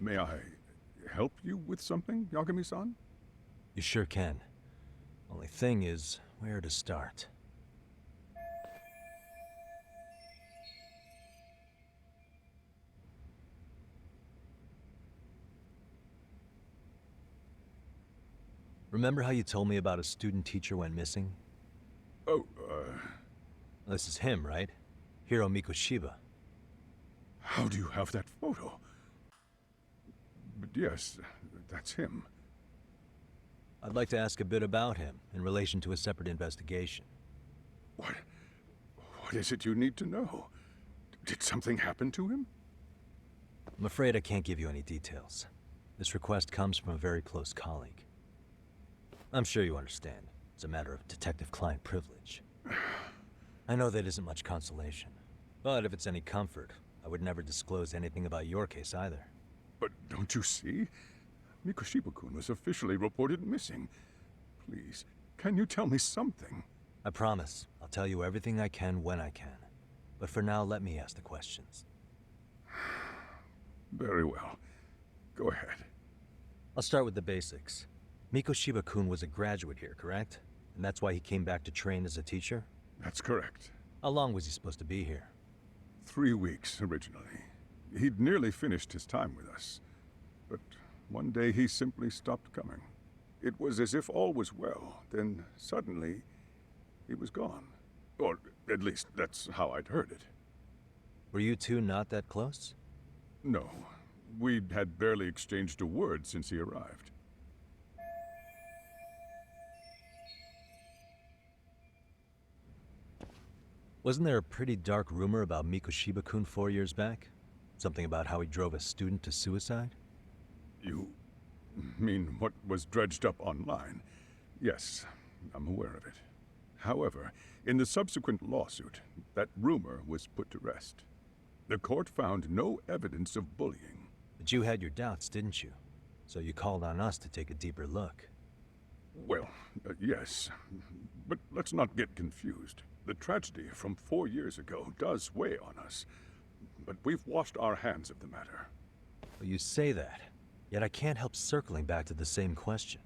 May I help you with something, Yagami-san? You sure can. Only thing is, where to start? Remember how you told me about a student teacher went missing? Oh, This is him, right? Hiro Mikoshiba. how do you have that photo? But yes, that's him. I'd like to ask a bit about him in relation to a separate investigation. What is it you need to know? Did something happen to him? I'm afraid I can't give you any details. This request comes from a very close colleague. I'm sure you understand. It's a matter of detective-client privilege. I know that isn't much consolation. But if it's any comfort, I would never disclose anything about your case either. But don't you see? Mikoshiba-kun was officially reported missing. Please, can you tell me something? I promise. I'll tell you everything I can when I can. But for now, let me ask the questions. Very well. Go ahead. I'll start with the basics. Mikoshiba-kun was a graduate here, correct? And that's why he came back to train as a teacher? That's correct. How long was he supposed to be here? 3 weeks, originally. He'd nearly finished his time with us. But one day he simply stopped coming. It was as if all was well, then suddenly he was gone. Or at least that's how I'd heard it. Were you two not that close? No, we had barely exchanged a word since he arrived. Wasn't there a pretty dark rumor about Mikoshiba-kun 4 years back? Something about how he drove a student to suicide? You mean what was dredged up online? Yes, I'm aware of it. However, in the subsequent lawsuit, that rumor was put to rest. The court found no evidence of bullying. But you had your doubts, didn't you? So you called on us to take a deeper look. Well, yes, but let's not get confused. The tragedy from 4 years ago does weigh on us, but we've washed our hands of the matter. Well, you say that, yet I can't help circling back to the same question.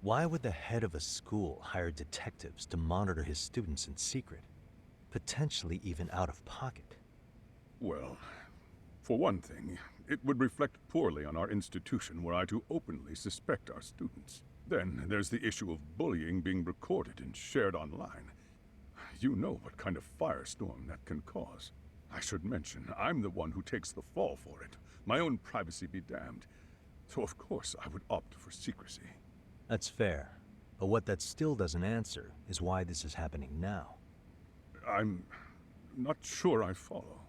Why would the head of a school hire detectives to monitor his students in secret, potentially even out of pocket? Well, for one thing, it would reflect poorly on our institution were I to openly suspect our students. Then there's the issue of bullying being recorded and shared online. You know what kind of firestorm that can cause. I should mention, I'm the one who takes the fall for it. My own privacy be damned. So of course I would opt for secrecy. That's fair. But what that still doesn't answer is why this is happening now. I'm not sure I follow.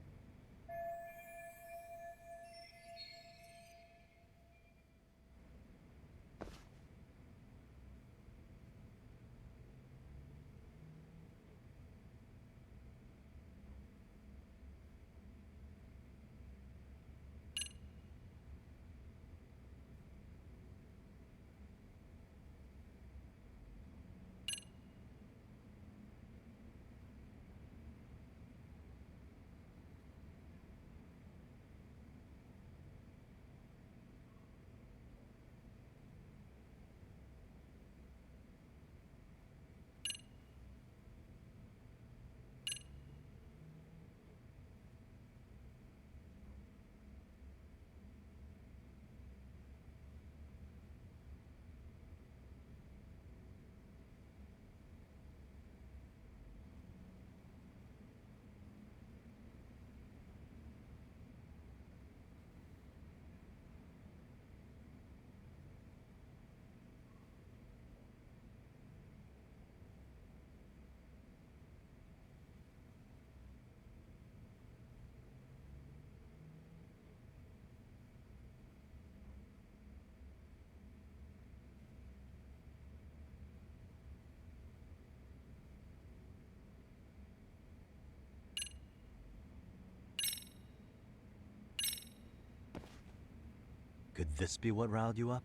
Could this be what riled you up?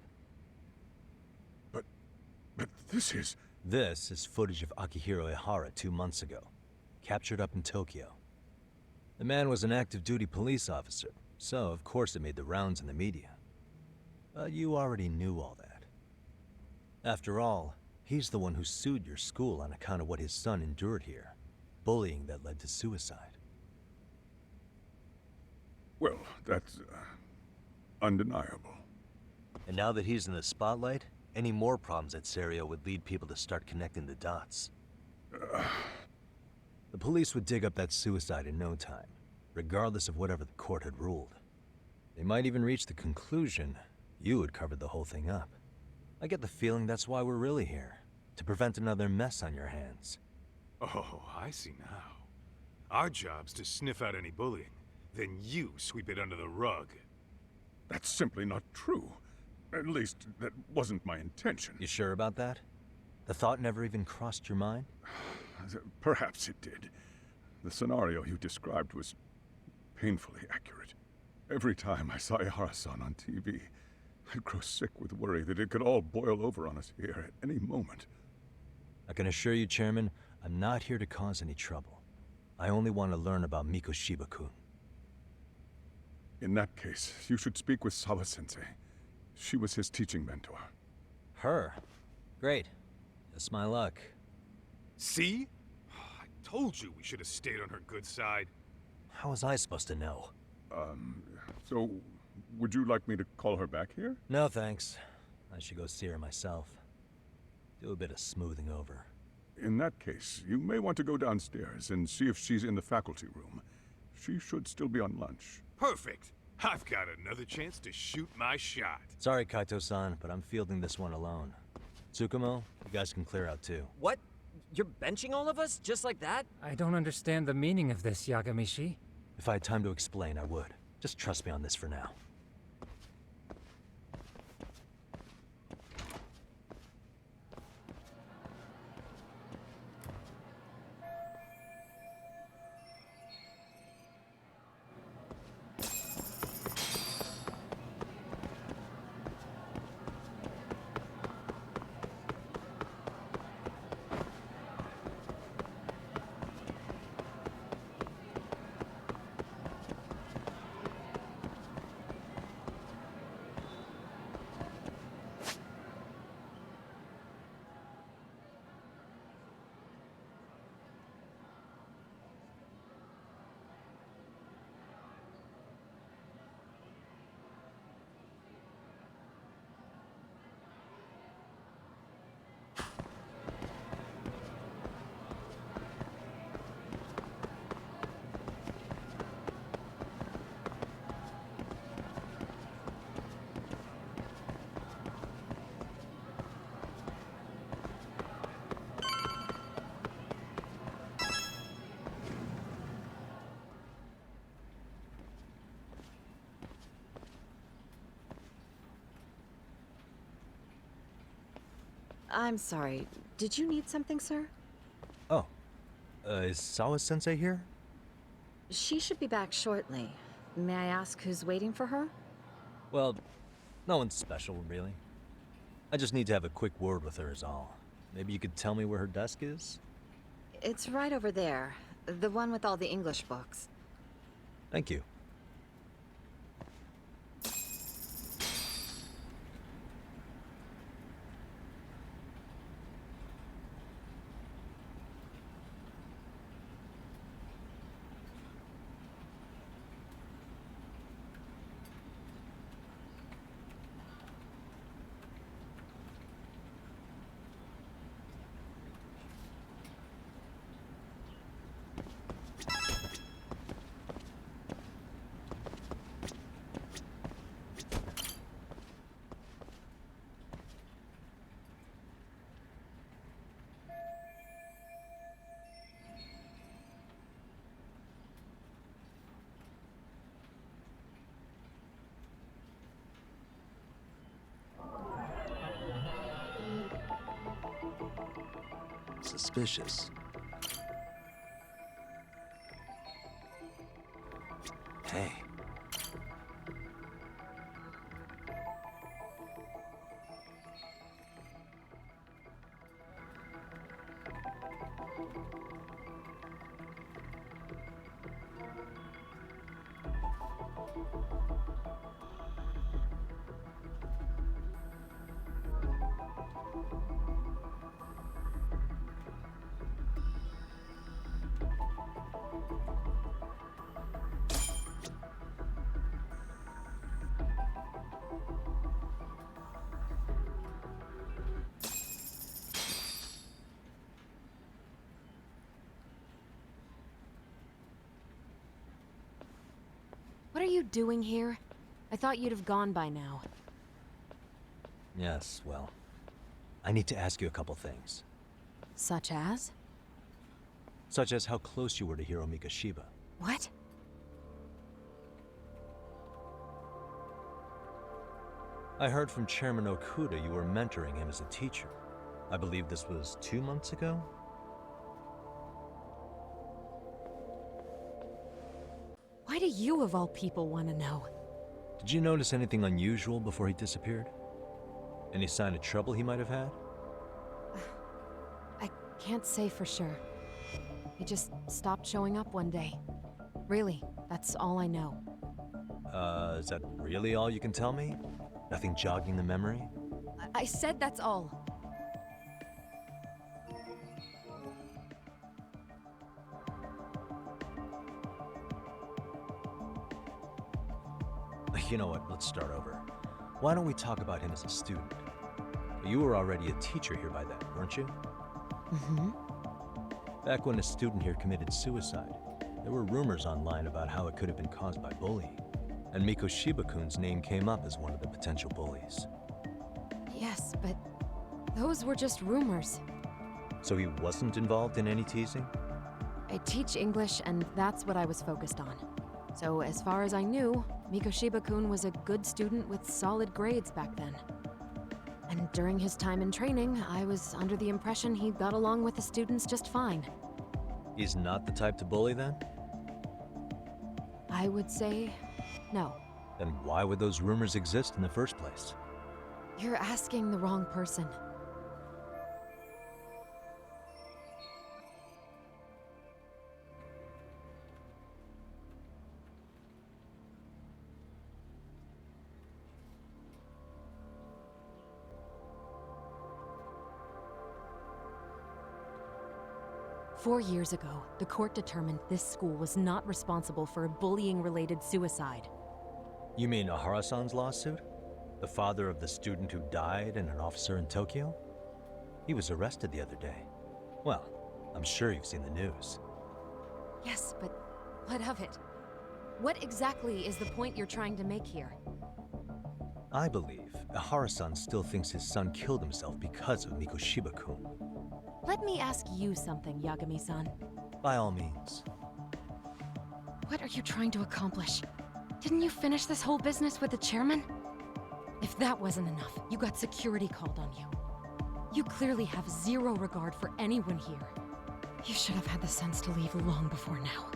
But this is... This is footage of Akihiro Ihara 2 months ago, captured up in Tokyo. The man was an active duty police officer, so of course it made the rounds in the media. You already knew all that. After all, he's the one who sued your school on account of what his son endured here. Bullying that led to suicide. Well, that's undeniable. And now that he's in the spotlight, any more problems at Serio would lead people to start connecting the dots. The police would dig up that suicide in no time, regardless of whatever the court had ruled. They might even reach the conclusion you had covered the whole thing up. I get the feeling that's why we're really here, to prevent another mess on your hands. Oh, I see now. Our job's to sniff out any bullying, then you sweep it under the rug. That's simply not true. At least, that wasn't my intention. You sure about that? The thought never even crossed your mind? Perhaps it did. The scenario you described was painfully accurate. Every time I saw Ihara-san on TV, I'd grow sick with worry that it could all boil over on us here at any moment. I can assure you, Chairman, I'm not here to cause any trouble. I only want to learn about Mikoshiba-kun. In that case, you should speak with Sawa-sensei. She was his teaching mentor. Her? Great. Just my luck. See? I told you we should have stayed on her good side. How was I supposed to know? So, would you like me to call her back here? No, thanks. I should go see her myself. Do a bit of smoothing over. In that case, you may want to go downstairs and see if she's in the faculty room. She should still be on lunch. Perfect. I've got another chance to shoot my shot. Sorry, Kaito-san, but I'm fielding this one alone. Tsukumo, you guys can clear out too. What? You're benching all of us? Just like that? I don't understand the meaning of this, Yagamishi. If I had time to explain, I would. Just trust me on this for now. I'm sorry. Did you need something, sir? Oh, is Sawa-sensei here? She should be back shortly. May I ask who's waiting for her? Well, no one's special, really. I just need to have a quick word with her is all. Maybe you could tell me where her desk is? It's right over there. The one with all the English books. Thank you. Suspicious. Hey. What are you doing here? I thought you'd have gone by now. Yes, well, I need to ask you a couple things. Such as? Such as how close you were to Hiro Mikoshiba. What? I heard from Chairman Okuda you were mentoring him as a teacher. I believe this was 2 months ago? Why do you, of all people, want to know? Did you notice anything unusual before he disappeared? Any sign of trouble he might have had? I can't say for sure. He just stopped showing up one day. Really, that's all I know. Is that really all you can tell me? Nothing jogging the memory? I said that's all. You know what, let's start over. Why don't we talk about him as a student? You were already a teacher here by then, weren't you? Mm-hmm. Back when a student here committed suicide, there were rumors online about how it could have been caused by bullying. And Mikoshiba-kun's name came up as one of the potential bullies. Yes, but those were just rumors. So he wasn't involved in any teasing? I teach English, and that's what I was focused on. So as far as I knew, Mikoshiba-kun was a good student with solid grades back then. And during his time in training, I was under the impression he got along with the students just fine. He's not the type to bully then? I would say no. Then why would those rumors exist in the first place? You're asking the wrong person. 4 years ago, the court determined this school was not responsible for a bullying-related suicide. You mean Ahara-san's lawsuit? The father of the student who died and an officer in Tokyo? He was arrested the other day. Well, I'm sure you've seen the news. Yes, but what of it? What exactly is the point you're trying to make here? I believe Ahara-san still thinks his son killed himself because of Mikoshiba-kun. Let me ask you something, Yagami-san. By all means. What are you trying to accomplish? Didn't you finish this whole business with the chairman? If that wasn't enough, you got security called on you. You clearly have zero regard for anyone here. You should have had the sense to leave long before now.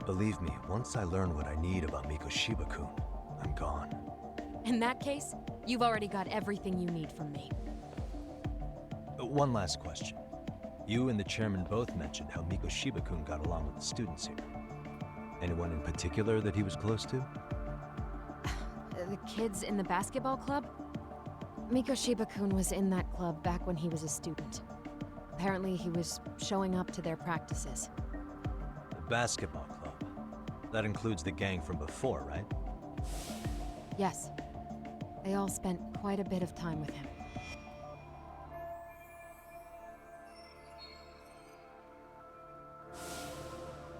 Believe me, once I learn what I need about Mikoshiba-kun, I'm gone. In that case, you've already got everything you need from me. One last question. You and the chairman both mentioned how Mikoshiba-kun got along with the students here. Anyone in particular that he was close to? The kids in the basketball club? Mikoshiba-kun was in that club back when he was a student. Apparently, he was showing up to their practices. The basketball club. That includes the gang from before, right? Yes. They all spent quite a bit of time with him.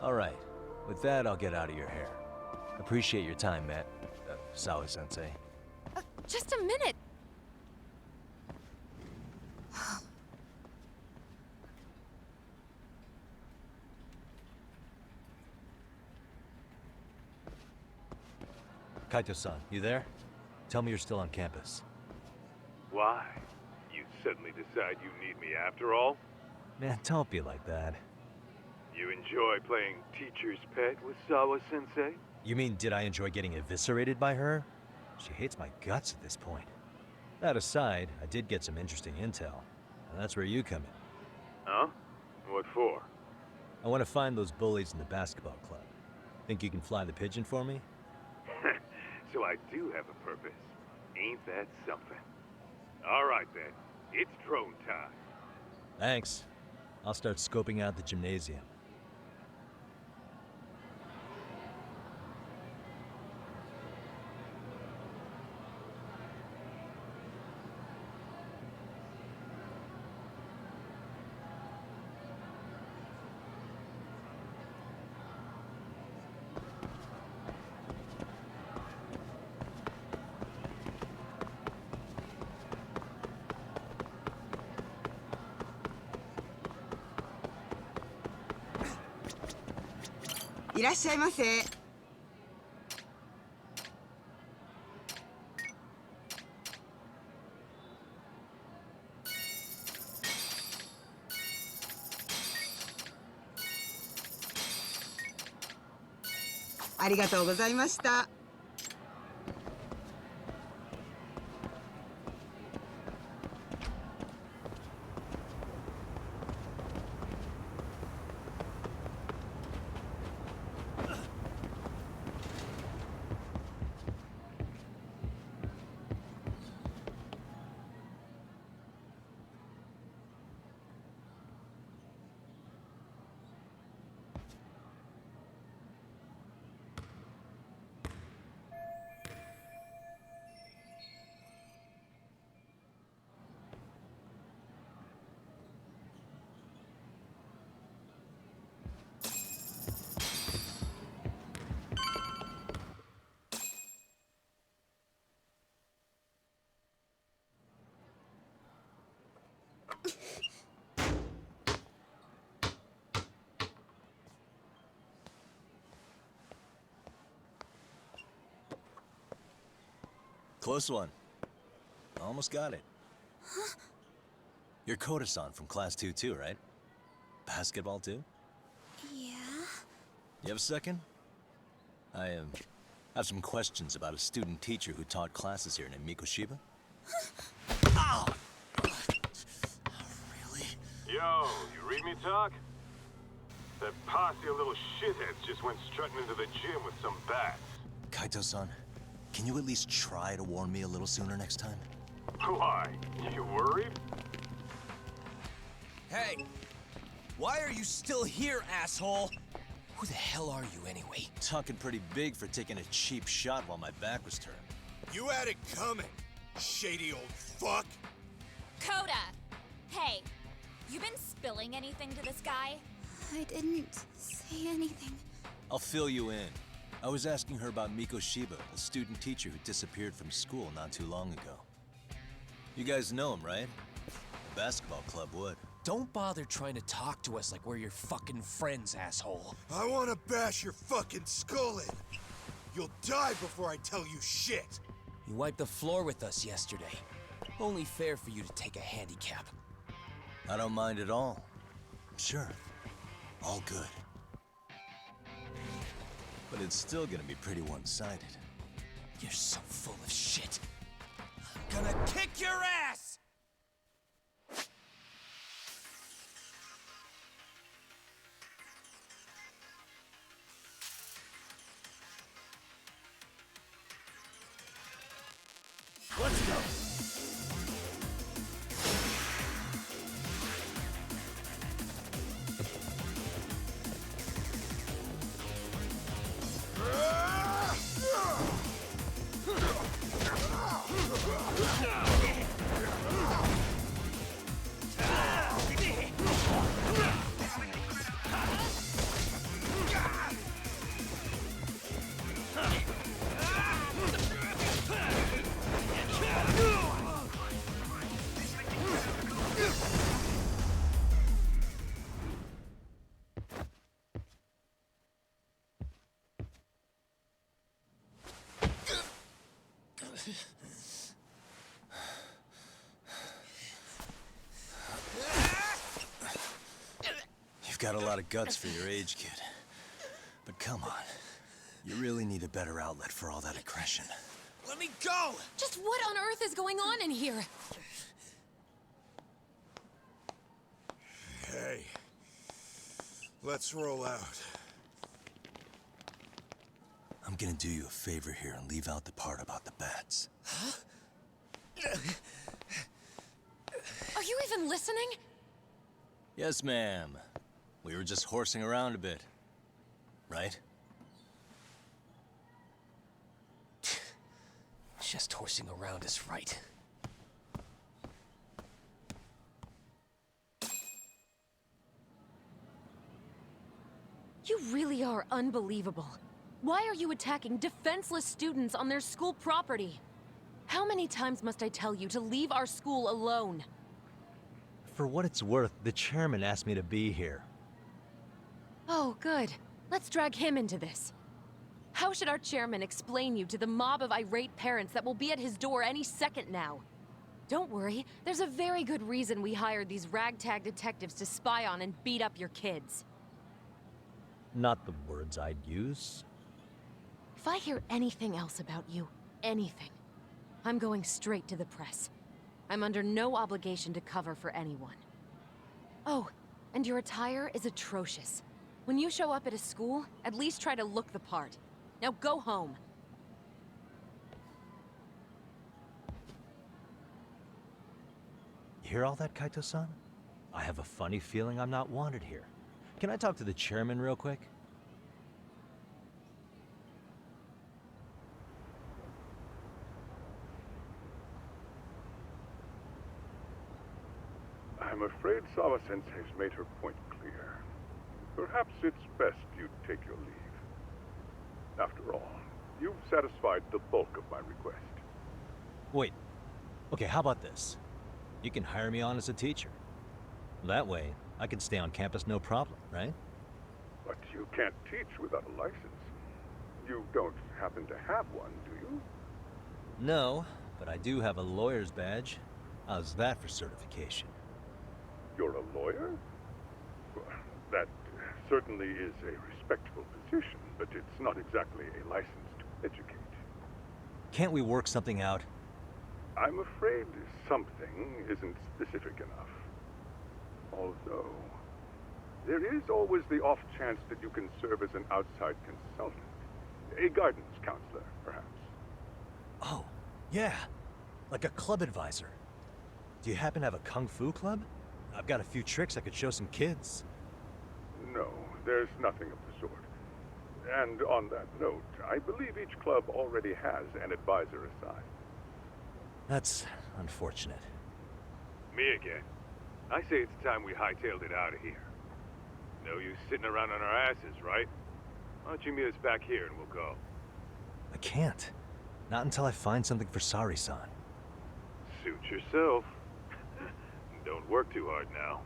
All right. With that, I'll get out of your hair. Appreciate your time, Matt. Sawa-sensei. Just a minute! Kaito-san, you there? Tell me you're still on campus. Why? You suddenly decide you need me after all? Man, don't be like that. You enjoy playing teacher's pet with Sawa-sensei? You mean, did I enjoy getting eviscerated by her? She hates my guts at this point. That aside, I did get some interesting intel, and that's where you come in. Huh? What for? I want to find those bullies in the basketball club. Think you can fly the pigeon for me? So I do have a purpose. Ain't that something? All right then. It's drone time. Thanks. I'll start scoping out the gymnasium.いらっしゃいませ。ありがとうございました。Close one. Almost got it. Huh? You're Koda-san from Class 2 too, right? Basketball too? Yeah? You have a second? I have some questions about a student teacher who taught classes here named Mikoshiba. Ow! Really? Yo, you read me talk? That posse of little shitheads just went strutting into the gym with some bats. Kaito-san, can you at least try to warn me a little sooner next time? Why? You worried? Hey! Why are you still here, asshole? Who the hell are you anyway? Talking pretty big for taking a cheap shot while my back was turned. You had it coming, shady old fuck. Coda! Hey, you been spilling anything to this guy? I didn't say anything. I'll fill you in. I was asking her about Mikoshiba, a student teacher who disappeared from school not too long ago. You guys know him, right? The basketball club would. Don't bother trying to talk to us like we're your fucking friends, asshole. I want to bash your fucking skull in. You'll die before I tell you shit. You wiped the floor with us yesterday. Only fair for you to take a handicap. I don't mind at all. Sure. All good. But it's still gonna be pretty one-sided. You're so full of shit. I'm gonna kick your ass! Let's go! You've got a lot of guts for your age, kid. But come on. You really need a better outlet for all that aggression. Let me go! Just what on earth is going on in here? Hey, let's roll out. I'm gonna do you a favor here and leave out the part about the bats. even listening? Yes, ma'am. We were just horsing around a bit. Right? Just horsing around is right. You really are unbelievable. Why are you attacking defenseless students on their school property? How many times must I tell you to leave our school alone? For what it's worth, the chairman asked me to be here. Oh, good. Let's drag him into this. How should our chairman explain you to the mob of irate parents that will be at his door any second now? Don't worry, there's a very good reason we hired these ragtag detectives to spy on and beat up your kids. Not the words I'd use. If I hear anything else about you, anything, I'm going straight to the press. I'm under no obligation to cover for anyone. Oh, and your attire is atrocious. When you show up at a school, at least try to look the part. Now go home. You hear all that, Kaito-san? I have a funny feeling I'm not wanted here. Can I talk to the chairman real quick? I'm afraid Sawa-sensei's made her point clear. Perhaps it's best you take your leave. After all, you've satisfied the bulk of my request. Wait. Okay, how about this? You can hire me on as a teacher. That way, I can stay on campus no problem, right? But you can't teach without a license. You don't happen to have one, do you? No, but I do have a lawyer's badge. How's that for certification? You're a lawyer? Well, that certainly is a respectable position, but it's not exactly a license to educate. Can't we work something out? I'm afraid something isn't specific enough. Although, there is always the off chance that you can serve as an outside consultant. A guidance counselor, perhaps. Oh, yeah. Like a club advisor. Do you happen to have a kung fu club? I've got a few tricks I could show some kids. No, there's nothing of the sort. And on that note, I believe each club already has an advisor assigned. That's unfortunate. Me again. I say it's time we hightailed it out of here. No use sitting around on our asses, right? Why don't you meet us back here and we'll go? I can't. Not until I find something for Sari-san. Suit yourself. Don't work too hard now.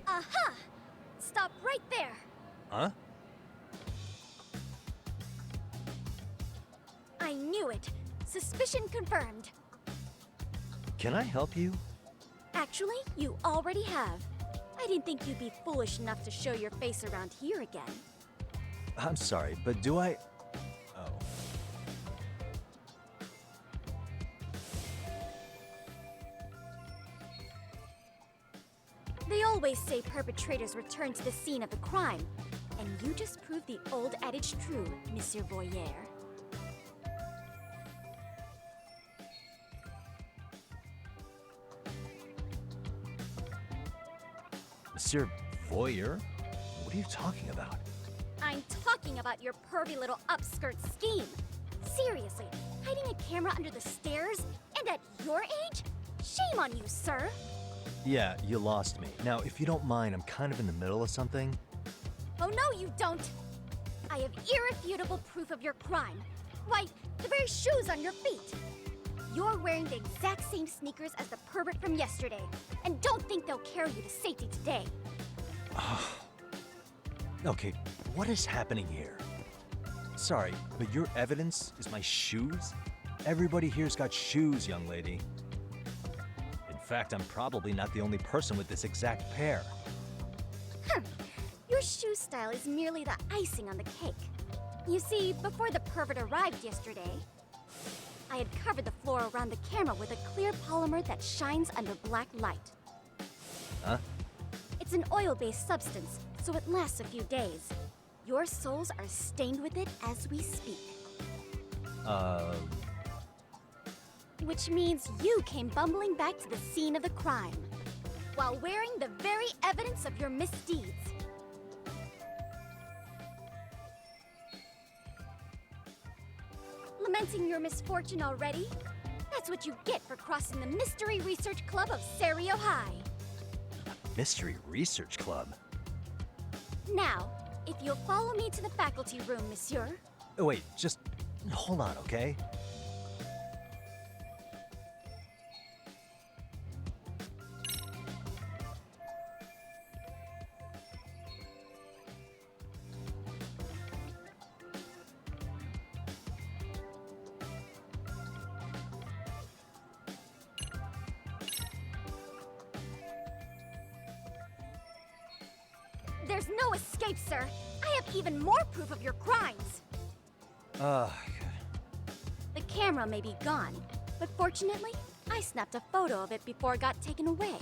Aha! Stop right there! Huh? I knew it. Suspicion confirmed. Can I help you? Actually, you already have. I didn't think you'd be foolish enough to show your face around here again. I'm sorry, but do I... Oh. They always say perpetrators return to the scene of the crime. And you just proved the old adage true, Monsieur Voyer. Monsieur Voyer? What are you talking about? I'm talking about your pervy little upskirt scheme. Seriously, hiding a camera under the stairs? And at your age? Shame on you, sir. Yeah, you lost me. Now, if you don't mind, I'm kind of in the middle of something. Oh, no, you don't. I have irrefutable proof of your crime. Why, the very shoes on your feet. You're wearing the exact same sneakers as the pervert from yesterday, and don't think they'll carry you to safety today. Okay, what is happening here? Sorry, but your evidence is my shoes? Everybody here's got shoes, young lady. In fact, I'm probably not the only person with this exact pair. Your shoe style is merely the icing on the cake. You see, before the pervert arrived yesterday, I had covered the floor around the camera with a clear polymer that shines under black light. Huh? It's an oil-based substance, so it lasts a few days. Your soles are stained with it as we speak. Which means you came bumbling back to the scene of the crime, while wearing the very evidence of your misdeeds. Lamenting your misfortune already? That's what you get for crossing the Mystery Research Club of Serio High. Mystery Research Club? Now, if you'll follow me to the faculty room, monsieur. Oh, wait, just hold on, okay? There's no escape, sir. I have even more proof of your crimes. The camera may be gone, but fortunately, I snapped a photo of it before it got taken away.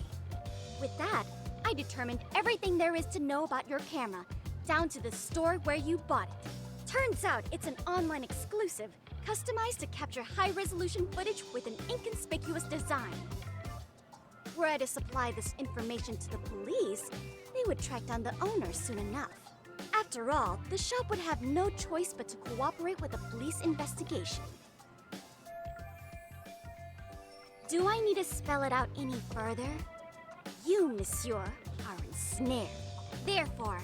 With that, I determined everything there is to know about your camera, down to the store where you bought it. Turns out it's an online exclusive, customized to capture high-resolution footage with an inconspicuous design. Were I to supply this information to the police, they would track down the owner soon enough. After all, the shop would have no choice but to cooperate with the police investigation. Do I need to spell it out any further? You, monsieur, are ensnared. Therefore,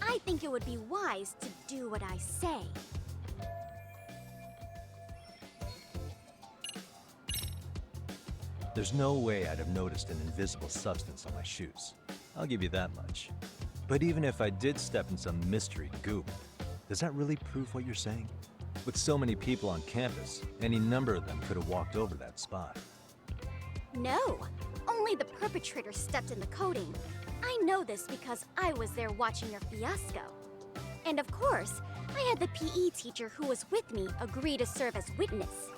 I think it would be wise to do what I say. There's no way I'd have noticed an invisible substance on my shoes. I'll give you that much. But even if I did step in some mystery goop, does that really prove what you're saying? With so many people on campus, any number of them could have walked over that spot. No, only the perpetrator stepped in the coating. I know this because I was there watching your fiasco. And of course, I had the PE teacher who was with me agree to serve as witness.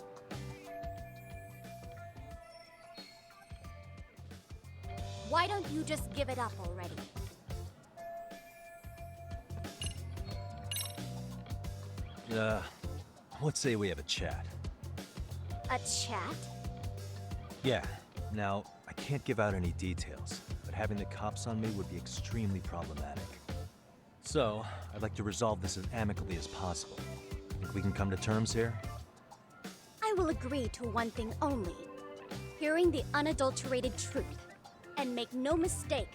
Why don't you just give it up already? Let's say we have a chat. A chat? Yeah. Now, I can't give out any details, but having the cops on me would be extremely problematic. So, I'd like to resolve this as amicably as possible. Think we can come to terms here? I will agree to one thing only. Hearing the unadulterated truth. And make no mistake,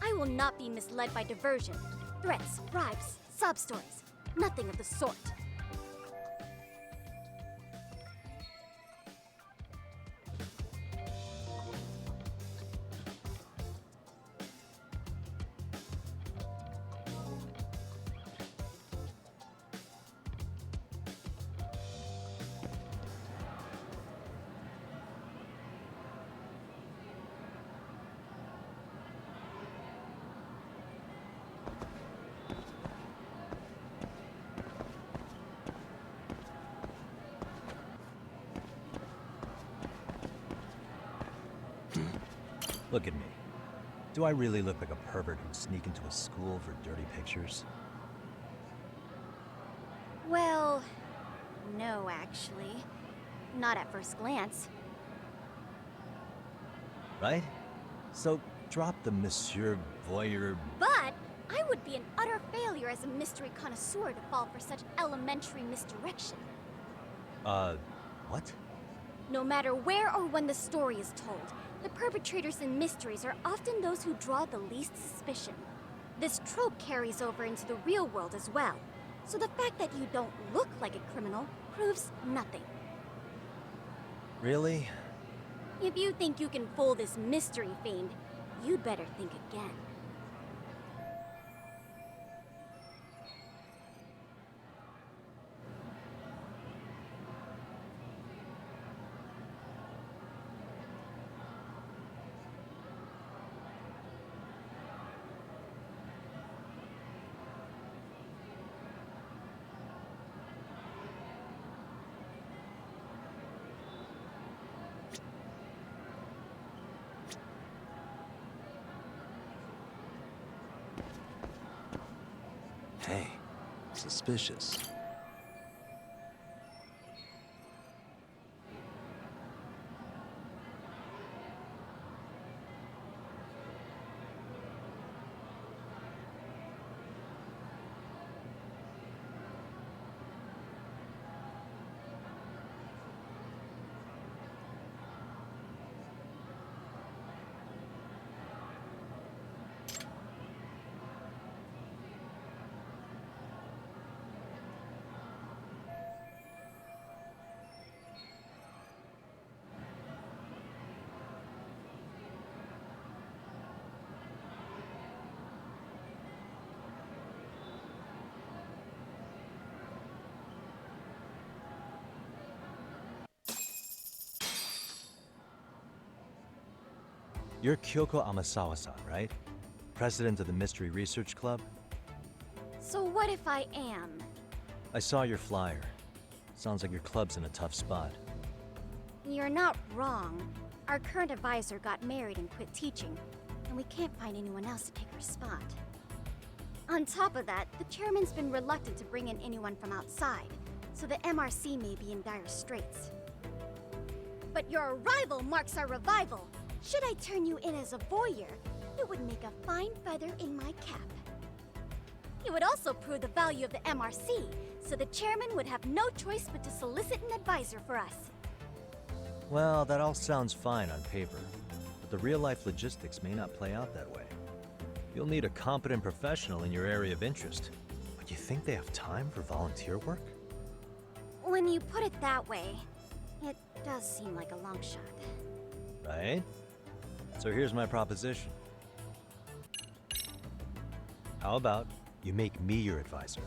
I will not be misled by diversion, threats, bribes, sob stories. Nothing of the sort. Look at me. Do I really look like a pervert who'd sneak into a school for dirty pictures? Well, no, actually. Not at first glance. Right? So, drop the Monsieur Voyeur... But I would be an utter failure as a mystery connoisseur to fall for such elementary misdirection. What? No matter where or when the story is told, the perpetrators in mysteries are often those who draw the least suspicion. This trope carries over into the real world as well, so the fact that you don't look like a criminal proves nothing. Really? If you think you can fool this mystery fiend, you'd better think again. Hey, suspicious. You're Kyoko Amasawa-san, right? President of the Mystery Research Club? So what if I am? I saw your flyer. Sounds like your club's in a tough spot. You're not wrong. Our current advisor got married and quit teaching, and we can't find anyone else to take her spot. On top of that, the chairman's been reluctant to bring in anyone from outside, so the MRC may be in dire straits. But your arrival marks our revival. Should I turn you in as a voyeur, it would make a fine feather in my cap. It would also prove the value of the MRC, so the chairman would have no choice but to solicit an advisor for us. Well, that all sounds fine on paper, but the real-life logistics may not play out that way. You'll need a competent professional in your area of interest, but you think they have time for volunteer work? When you put it that way, it does seem like a long shot. Right? So here's my proposition. How about you make me your advisor?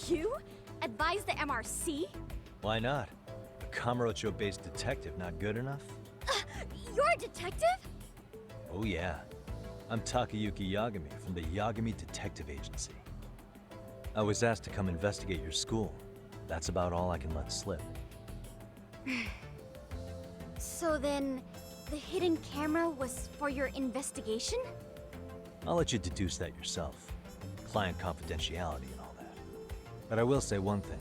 You? Advise the MRC? Why not? A Kamurocho-based detective not good enough? You're a detective? Oh yeah. I'm Takayuki Yagami from the Yagami Detective Agency. I was asked to come investigate your school. That's about all I can let slip. So then, the hidden camera was for your investigation? I'll let you deduce that yourself. Client confidentiality and all that. But I will say one thing.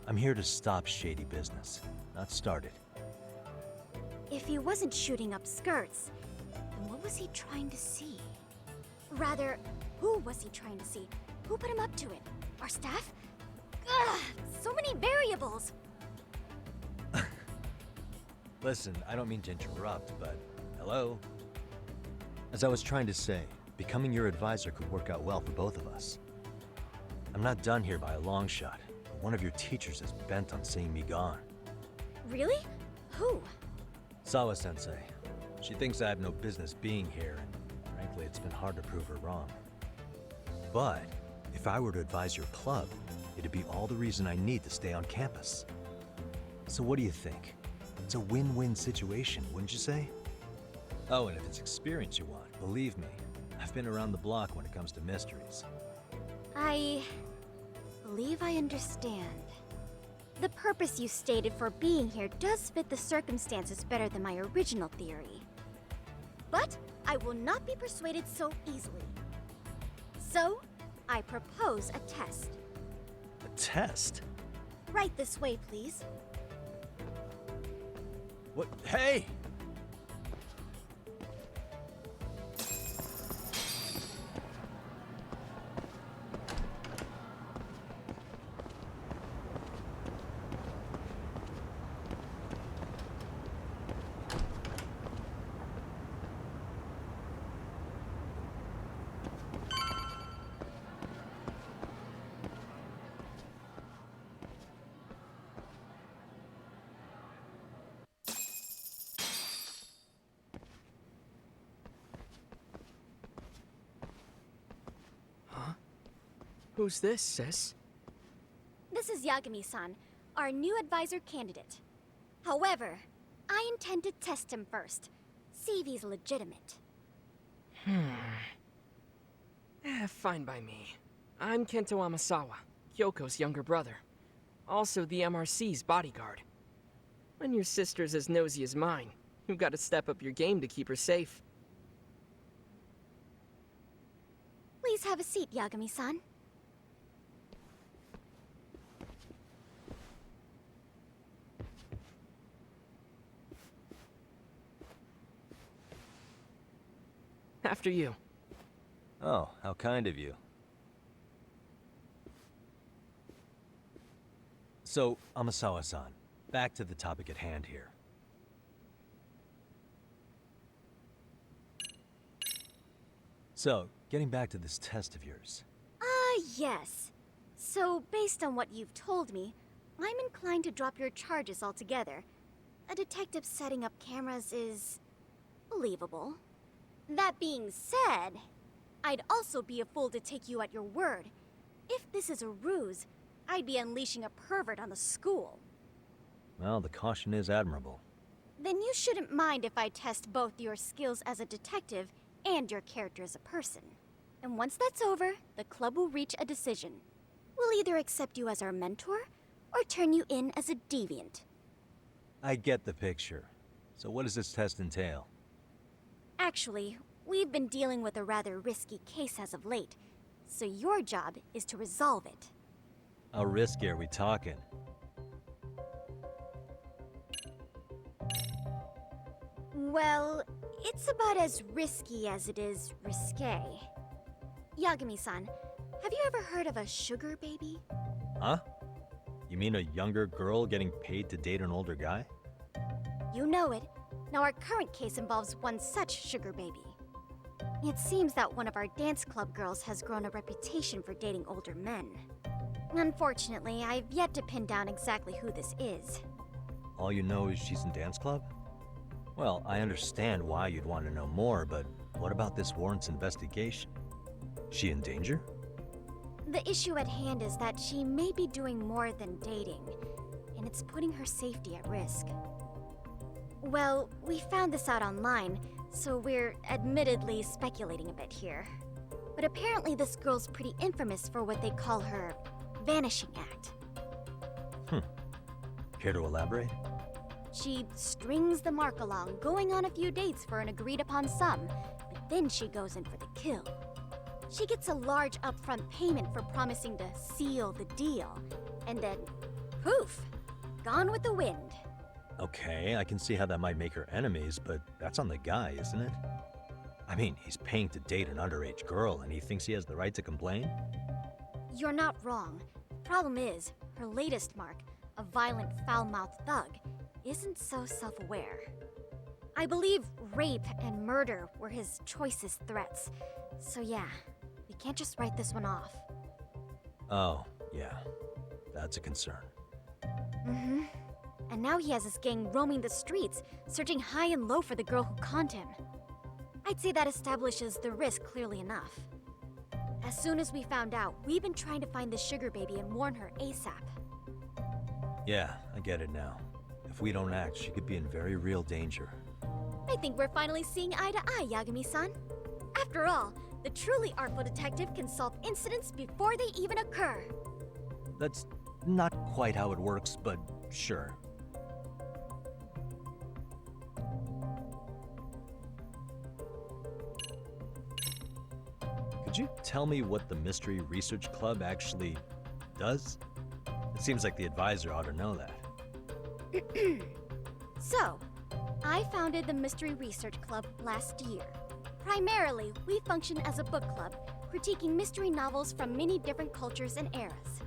I'm here to stop shady business, not start it. If he wasn't shooting up skirts, then what was he trying to see? Rather, who was he trying to see? Who put him up to it? Our staff? Ugh, so many variables! Listen, I don't mean to interrupt, but hello? As I was trying to say, becoming your advisor could work out well for both of us. I'm not done here by a long shot. One of your teachers is bent on seeing me gone. Really? Who? Sawa-sensei. She thinks I have no business being here, and frankly, it's been hard to prove her wrong. But if I were to advise your club, it'd be all the reason I need to stay on campus. So what do you think? It's a win-win situation, wouldn't you say? Oh, and if it's experience you want, believe me, I've been around the block when it comes to mysteries. I believe I understand. The purpose you stated for being here does fit the circumstances better than my original theory. But I will not be persuaded so easily. So, I propose a test. A test? Right this way, please. What? Hey! Who's this, sis? This is Yagami-san, our new advisor candidate. However, I intend to test him first. See if he's legitimate. Fine by me. I'm Kento Amasawa, Kyoko's younger brother. Also the MRC's bodyguard. When your sister's as nosy as mine, you've got to step up your game to keep her safe. Please have a seat, Yagami-san. After you. Oh, how kind of you. So, Amasawa-san, back to the topic at hand here. So, getting back to this test of yours. Yes. So, based on what you've told me, I'm inclined to drop your charges altogether. A detective setting up cameras is believable. That being said, I'd also be a fool to take you at your word. If this is a ruse, I'd be unleashing a pervert on the school. Well, the caution is admirable. Then you shouldn't mind if I test both your skills as a detective and your character as a person. And once that's over, the club will reach a decision. We'll either accept you as our mentor, or turn you in as a deviant. I get the picture. So what does this test entail? Actually, we've been dealing with a rather risky case as of late, so your job is to resolve it. How risky are we talking? Well, it's about as risky as it is risque. Yagami-san, have you ever heard of a sugar baby? Huh? You mean a younger girl getting paid to date an older guy? You know it. Now our current case involves one such sugar baby. It seems that one of our dance club girls has grown a reputation for dating older men. Unfortunately, I've yet to pin down exactly who this is. All you know is she's in dance club? Well, I understand why you'd want to know more, but what about this warrants investigation? She in danger? The issue at hand is that she may be doing more than dating, and it's putting her safety at risk. Well, we found this out online, so we're admittedly speculating a bit here. But apparently this girl's pretty infamous for what they call her vanishing act. Care to elaborate? She strings the mark along, going on a few dates for an agreed upon sum, but then she goes in for the kill. She gets a large upfront payment for promising to seal the deal, and then, poof, gone with the wind. Okay, I can see how that might make her enemies, but that's on the guy, isn't it? I mean, he's paying to date an underage girl, and he thinks he has the right to complain? You're not wrong. Problem is, her latest mark, a violent, foul-mouthed thug, isn't so self-aware. I believe rape and murder were his choicest threats. So yeah, we can't just write this one off. Oh, yeah. That's a concern. Mm-hmm. And now he has his gang roaming the streets, searching high and low for the girl who conned him. I'd say that establishes the risk clearly enough. As soon as we found out, we've been trying to find the sugar baby and warn her ASAP. Yeah, I get it now. If we don't act, she could be in very real danger. I think we're finally seeing eye to eye, Yagami-san. After all, the truly artful detective can solve incidents before they even occur. That's not quite how it works, but sure. Could you tell me what the Mystery Research Club actually does? It seems like the advisor ought to know that. So, I founded the Mystery Research Club last year. Primarily, we function as a book club, critiquing mystery novels from many different cultures and eras.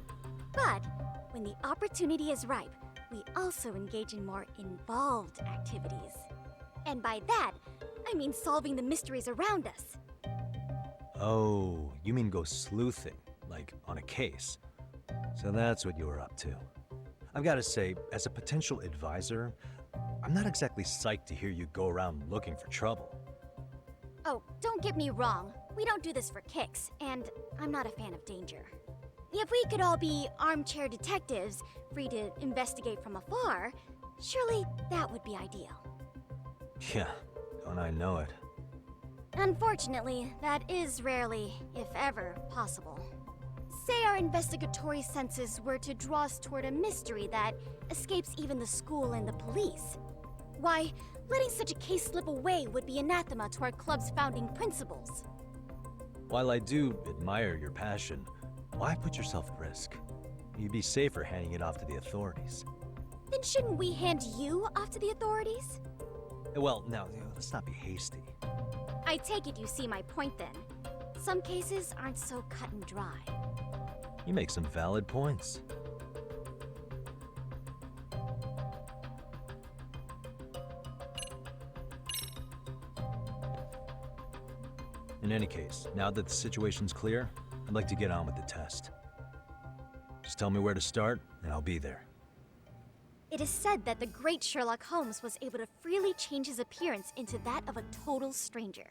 But, when the opportunity is ripe, we also engage in more involved activities. And by that, I mean solving the mysteries around us. Oh, you mean go sleuthing, like on a case. So that's what you were up to. I've got to say, as a potential advisor, I'm not exactly psyched to hear you go around looking for trouble. Oh, don't get me wrong. We don't do this for kicks, and I'm not a fan of danger. If we could all be armchair detectives, free to investigate from afar, surely that would be ideal. Yeah, don't I know it. Unfortunately, that is rarely, if ever, possible. Say our investigatory senses were to draw us toward a mystery that escapes even the school and the police. Why, letting such a case slip away would be anathema to our club's founding principles. While I do admire your passion, why put yourself at risk? You'd be safer handing it off to the authorities. Then shouldn't we hand you off to the authorities? Well, now, let's not be hasty. I take it you see my point then. Some cases aren't so cut and dry. You make some valid points. In any case, now that the situation's clear, I'd like to get on with the test. Just tell me where to start, and I'll be there. It is said that the great Sherlock Holmes was able to freely change his appearance into that of a total stranger.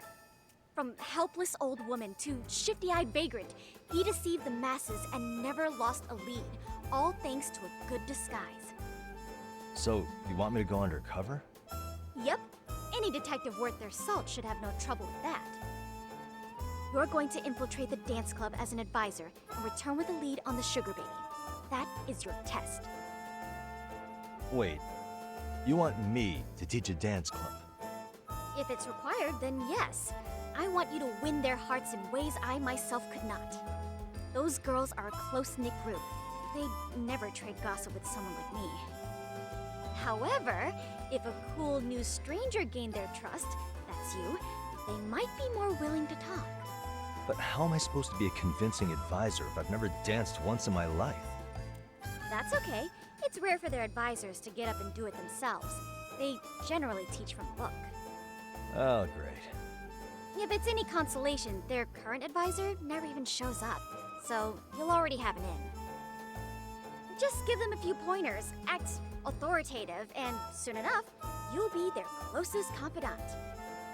From helpless old woman to shifty-eyed vagrant, he deceived the masses and never lost a lead, all thanks to a good disguise. So, you want me to go undercover? Yep, any detective worth their salt should have no trouble with that. You're going to infiltrate the dance club as an advisor and return with a lead on the sugar baby. That is your test. Wait, you want me to teach a dance club? If it's required, then yes. I want you to win their hearts in ways I myself could not. Those girls are a close-knit group. They'd never trade gossip with someone like me. However, if a cool new stranger gained their trust, that's you, they might be more willing to talk. But how am I supposed to be a convincing advisor if I've never danced once in my life? That's okay. It's rare for their advisors to get up and do it themselves. They generally teach from a book. Oh, great. If it's any consolation, their current advisor never even shows up, so you'll already have an in. Just give them a few pointers, act authoritative, and soon enough, you'll be their closest confidant.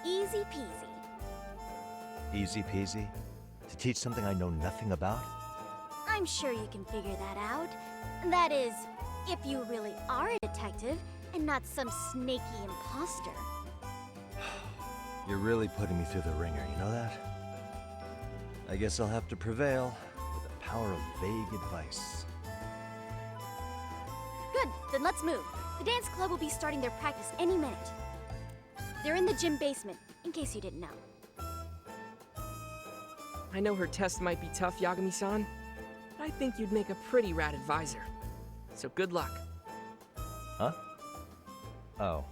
Easy peasy. Easy peasy? To teach something I know nothing about? I'm sure you can figure that out. That is, if you really are a detective and not some snaky imposter. You're really putting me through the ringer, you know that? I guess I'll have to prevail with the power of vague advice. Good, then let's move. The dance club will be starting their practice any minute. They're in the gym basement, in case you didn't know. I know her test might be tough, Yagami-san, but I think you'd make a pretty rad advisor. So good luck. Huh? Oh.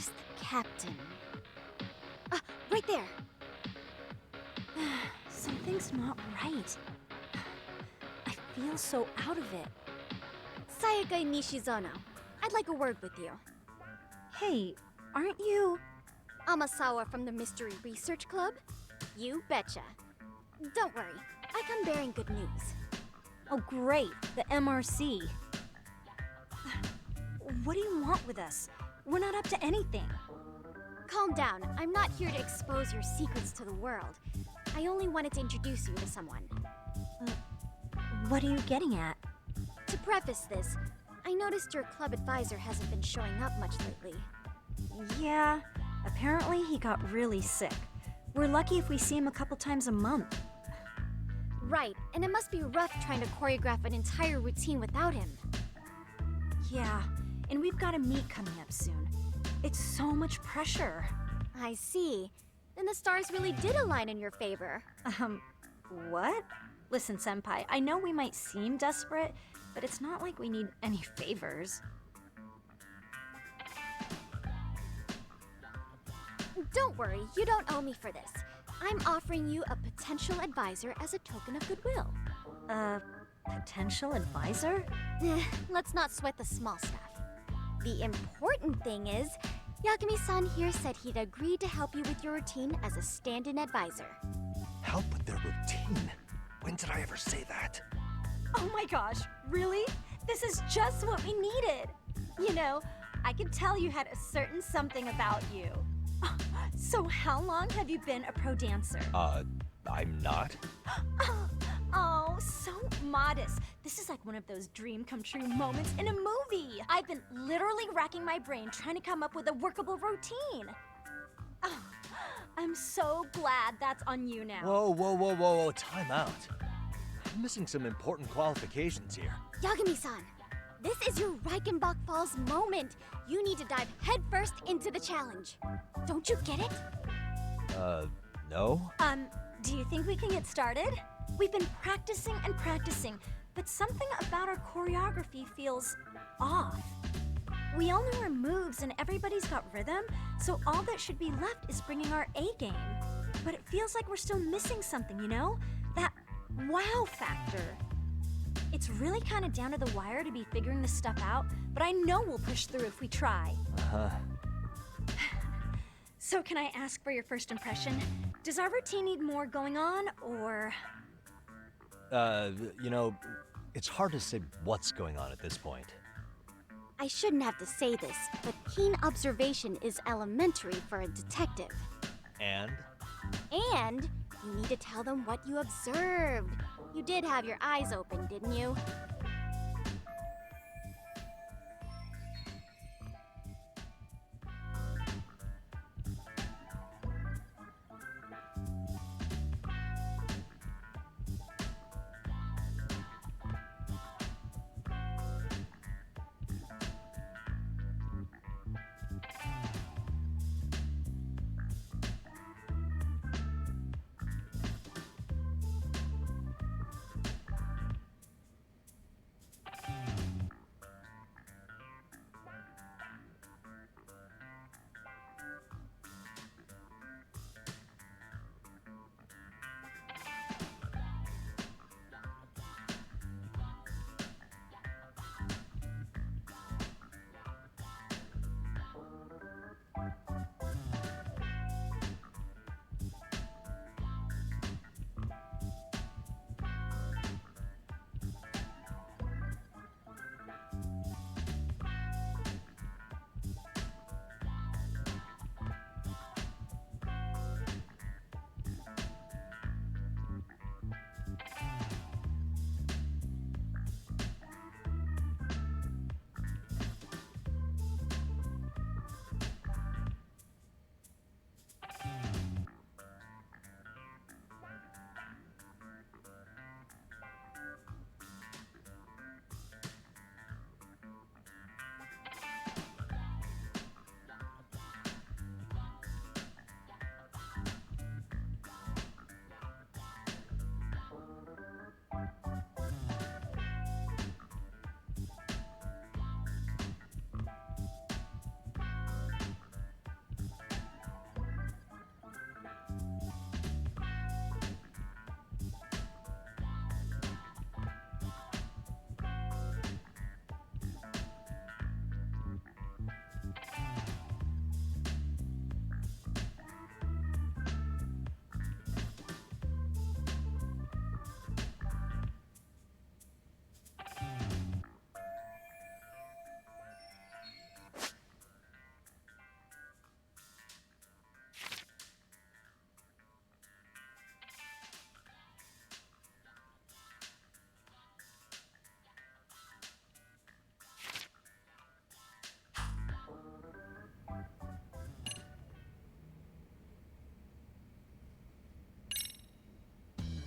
Where's the captain? Ah, right there. Something's not right. I feel so out of it. Sayaka Nishizono, I'd like a word with you. Hey, aren't you... Amasawa from the Mystery Research Club? You betcha. Don't worry, I come bearing good news. Oh great, the MRC. What do you want with us? We're not up to anything. Calm down, I'm not here to expose your secrets to the world. I only wanted to introduce you to someone. What are you getting at? To preface this, I noticed your club advisor hasn't been showing up much lately. Yeah, apparently he got really sick. We're lucky if we see him a couple times a month. Right, and it must be rough trying to choreograph an entire routine without him. Yeah, and we've got a meet coming up soon. It's so much pressure. I see. Then the stars really did align in your favor. What? Listen, Senpai, I know we might seem desperate, but it's not like we need any favors. Don't worry, you don't owe me for this. I'm offering you a potential advisor as a token of goodwill. Potential advisor? Let's not sweat the small stuff. The important thing is, Yakume-san here said he'd agreed to help you with your routine as a stand-in advisor. Help with their routine? When did I ever say that? Oh my gosh, really? This is just what we needed. You know, I could tell you had a certain something about you. So how long have you been a pro dancer? I'm not. Oh, so modest. This is like one of those dream come true moments in a movie. I've been literally racking my brain trying to come up with a workable routine. Oh, I'm so glad that's on you now. Whoa, time out. I'm missing some important qualifications here. Yagami-san, this is your Reichenbach Falls moment. You need to dive headfirst into the challenge. Don't you get it? No? Do you think we can get started? We've been practicing and practicing, but something about our choreography feels off. We all know our moves and everybody's got rhythm, so all that should be left is bringing our A game. But it feels like we're still missing something, you know? That wow factor. It's really kind of down to the wire to be figuring this stuff out, but I know we'll push through if we try. So can I ask for your first impression? Does our routine need more going on, or...? You know, it's hard to say what's going on at this point. I shouldn't have to say this, but keen observation is elementary for a detective. And? And you need to tell them what you observed. You did have your eyes open, didn't you?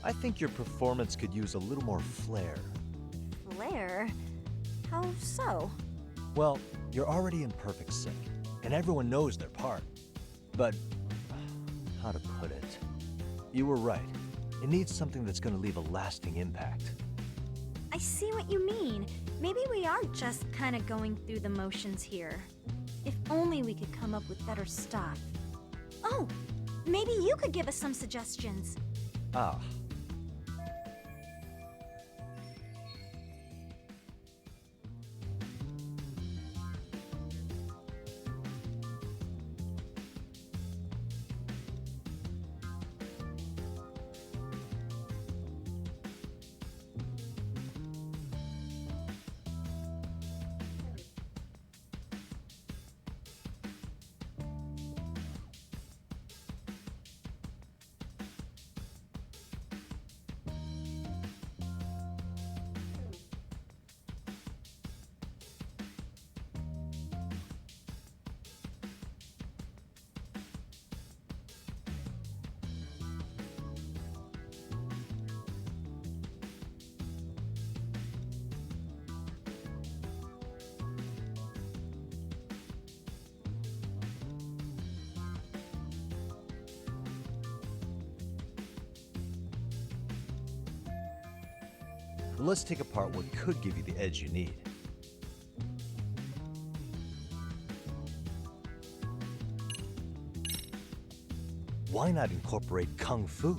I think your performance could use a little more flair. Flair? How so? Well, you're already in perfect sync, and everyone knows their part. But, how to put it? You were right. It needs something that's gonna leave a lasting impact. I see what you mean. Maybe we are just kind of going through the motions here. If only we could come up with better stuff. Oh, maybe you could give us some suggestions. Ah. Let's take apart what could give you the edge you need. Why not incorporate Kung Fu?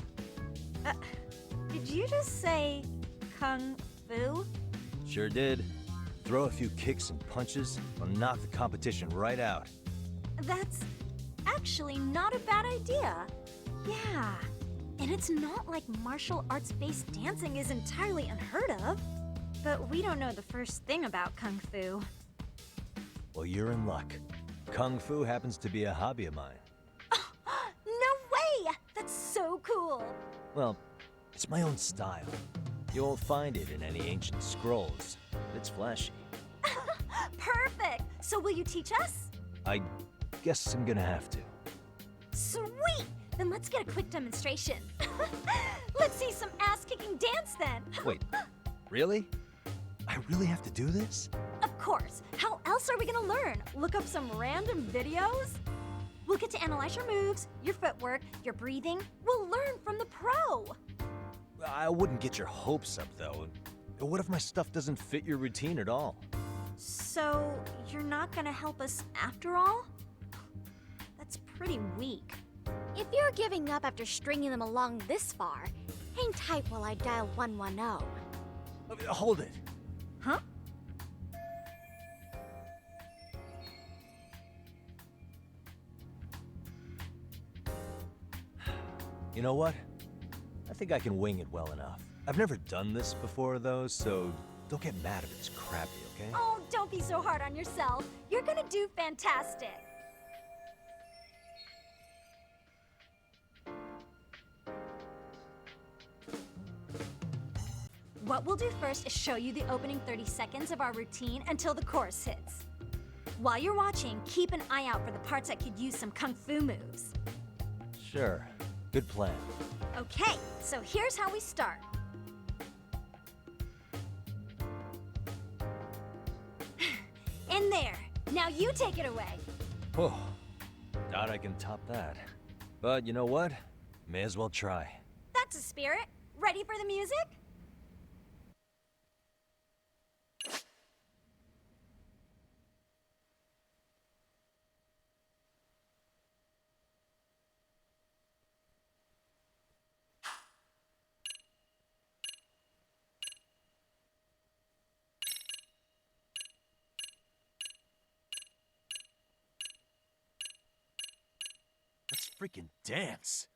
Did you just say Kung Fu? Sure did. Throw a few kicks and punches, will knock the competition right out. That's actually not a bad idea. Yeah. And it's not like martial arts-based dancing is entirely unheard of. But we don't know the first thing about Kung Fu. Well, you're in luck. Kung Fu happens to be a hobby of mine. No way! That's so cool! Well, it's my own style. You won't find it in any ancient scrolls. It's flashy. Perfect! So will you teach us? I guess I'm gonna have to. Sweet! Then let's get a quick demonstration. Let's see some ass-kicking dance then. Wait, really? I really have to do this? Of course. How else are we gonna learn? Look up some random videos? We'll get to analyze your moves, your footwork, your breathing. We'll learn from the pro. I wouldn't get your hopes up, though. What if my stuff doesn't fit your routine at all? So, you're not gonna help us after all? That's pretty weak. If you're giving up after stringing them along this far, hang tight while I dial 110. Hold it. Huh? You know what? I think I can wing it well enough. I've never done this before, though, so don't get mad if it's crappy, okay? Oh, don't be so hard on yourself. You're gonna do fantastic. What we'll do first is show you the opening 30 seconds of our routine until the chorus hits. While you're watching, keep an eye out for the parts that could use some Kung Fu moves. Sure. Good plan. Okay, so here's how we start. In there. Now you take it away. Oh, doubt I can top that. But you know what? May as well try. That's a spirit. Ready for the music? Let's freaking dance.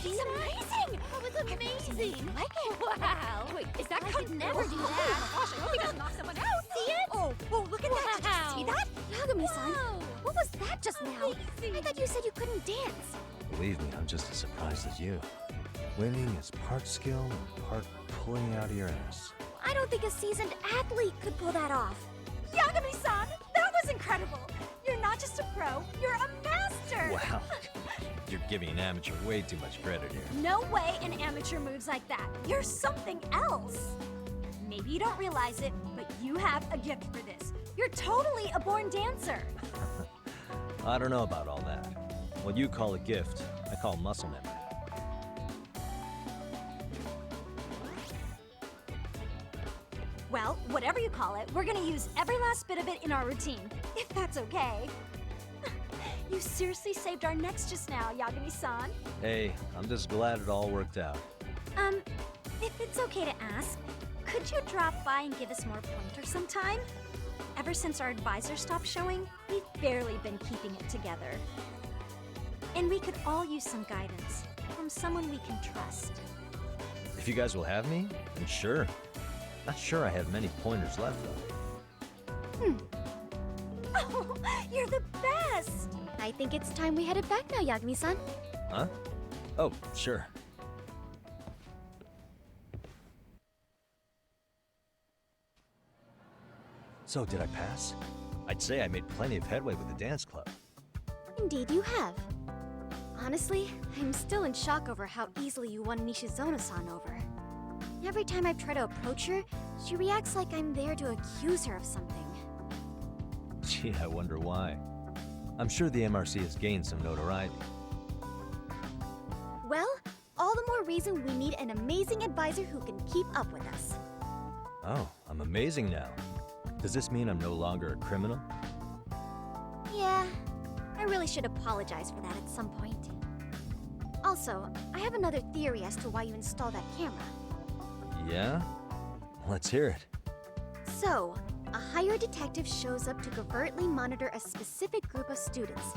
She's amazing! That was amazing! Like it? Wow! Wait, is that I could never do that! Oh my gosh, I hope he doesn't knock someone out! See it? Oh, look at that! Did you see that? Yagami-san, what was that just now? I thought you said you couldn't dance. Believe me, I'm just as surprised as you. Winning is part skill and part pulling out of your ass. I don't think a seasoned athlete could pull that off. Yagami-san, that was incredible! You're not just a pro, you're a master! Wow. You're giving an amateur way too much credit here. No way an amateur moves like that. You're something else. Maybe you don't realize it, but you have a gift for this. You're totally a born dancer. I don't know about all that. What you call a gift, I call muscle memory. Well, whatever you call it, we're gonna use every last bit of it in our routine, if that's okay. You seriously saved our necks just now, Yagami-san. Hey, I'm just glad it all worked out. If it's okay to ask, could you drop by and give us more pointers sometime? Ever since our advisor stopped showing, we've barely been keeping it together. And we could all use some guidance from someone we can trust. If you guys will have me, then sure. Not sure I have many pointers left, though. Oh, you're the best! I think it's time we headed back now, Yagami-san. Huh? Oh, sure. So, did I pass? I'd say I made plenty of headway with the dance club. Indeed you have. Honestly, I'm still in shock over how easily you won Nishizono-san over. Every time I've tried to approach her, she reacts like I'm there to accuse her of something. Gee, I wonder why. I'm sure the MRC has gained some notoriety. Well, all the more reason we need an amazing advisor who can keep up with us. Oh, I'm amazing now. Does this mean I'm no longer a criminal? Yeah, I really should apologize for that at some point. Also, I have another theory as to why you installed that camera. Yeah? Let's hear it. So, a hired detective shows up to covertly monitor a specific group of students.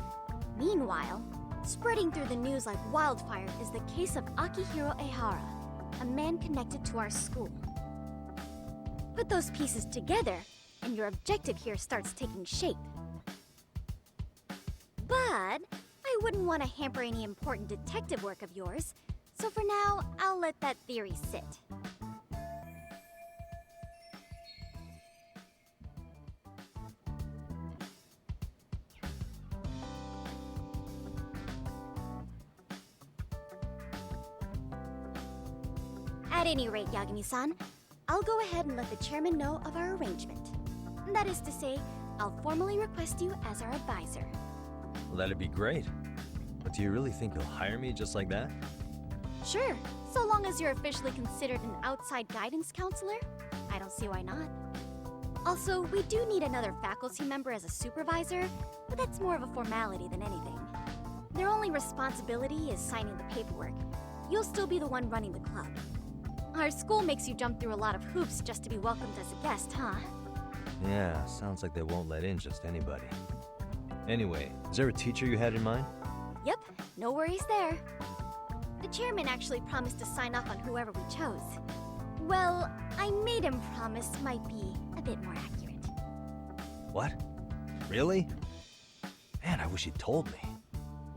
Meanwhile, spreading through the news like wildfire is the case of Akihiro Ehara, a man connected to our school. Put those pieces together, and your objective here starts taking shape. But I wouldn't want to hamper any important detective work of yours, so for now, I'll let that theory sit. At any rate, Yagami-san, I'll go ahead and let the chairman know of our arrangement. That is to say, I'll formally request you as our advisor. Well, that'd be great. But do you really think you'll hire me just like that? Sure, so long as you're officially considered an outside guidance counselor, I don't see why not. Also, we do need another faculty member as a supervisor, but that's more of a formality than anything. Their only responsibility is signing the paperwork. You'll still be the one running the club. Our school makes you jump through a lot of hoops just to be welcomed as a guest, huh? Yeah, sounds like they won't let in just anybody. Anyway, is there a teacher you had in mind? Yep, no worries there. The chairman actually promised to sign off on whoever we chose. Well, I made him promise might be a bit more accurate. What? Really? Man, I wish he'd told me.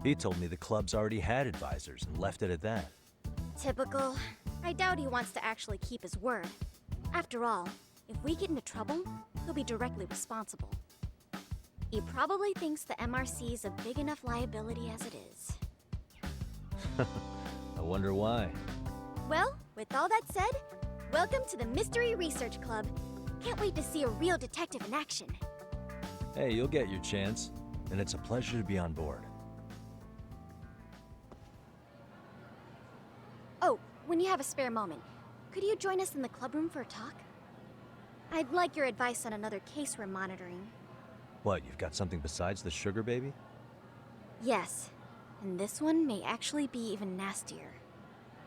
He told me the club's already had advisors and left it at that. Typical. I doubt he wants to actually keep his word. After all, if we get into trouble, he'll be directly responsible. He probably thinks the MRC is a big enough liability as it is. I wonder why. Well, with all that said, welcome to the Mystery Research Club. Can't wait to see a real detective in action. Hey, you'll get your chance, and it's a pleasure to be on board. Oh, when you have a spare moment, could you join us in the club room for a talk? I'd like your advice on another case we're monitoring. What, you've got something besides the sugar baby? Yes, and this one may actually be even nastier.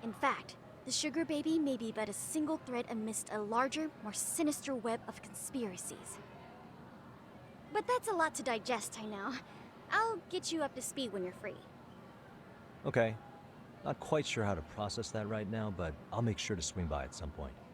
In fact, the sugar baby may be but a single thread amidst a larger, more sinister web of conspiracies. But that's a lot to digest, I know. I'll get you up to speed when you're free. Okay. Not quite sure how to process that right now, but I'll make sure to swing by at some point.